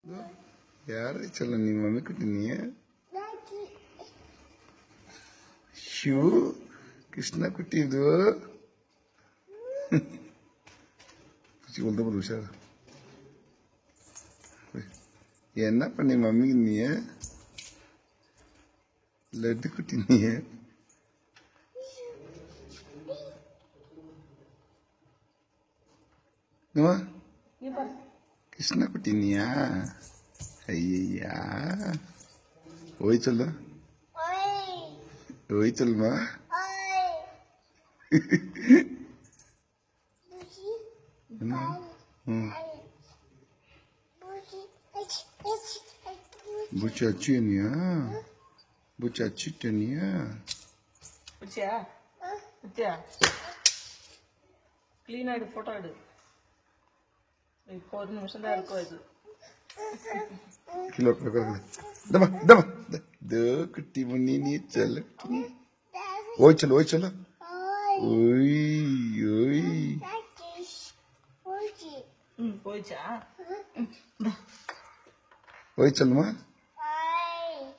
யாரு சொல்ல நீ மம்மி குட்டி நீ ஷூ கிருஷ்ணா குட்டி இது ஒரு உஷார் என்ன பண்ணி மம்மி நீ லட்டு குட்டி நீ கிருஷ்ணா குட்டி நீயா ஐயா ஓய் சொல்ல ஓய் சொல்லுமா பூச்சி அச்சுனியா பூச்சி அச்சுட்டனியா பூச்சியா பூச்சியா கிளீனா எடு போட்டோ எடு இப்போ ஒரு நிமிஷம் தான் இருக்கும் இது கிலோ दबा दबा दो कुट्टी मुन्नी नी चल ओए चलो ओई ओई போயிச்சா ओए चल मां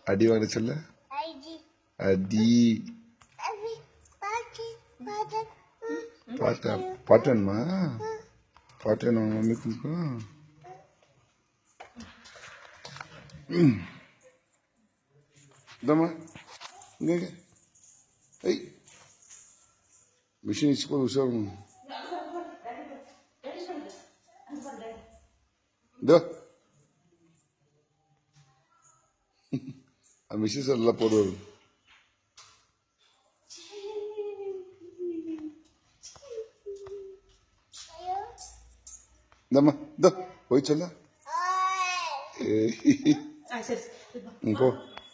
अडी वाले चल अडी पाटन मां पाटन मम्मी को Dama, nggak, hey, mesin itu kalau usah, dah, mesin salah podo, Dama, dah, oi chala, சரி engkau.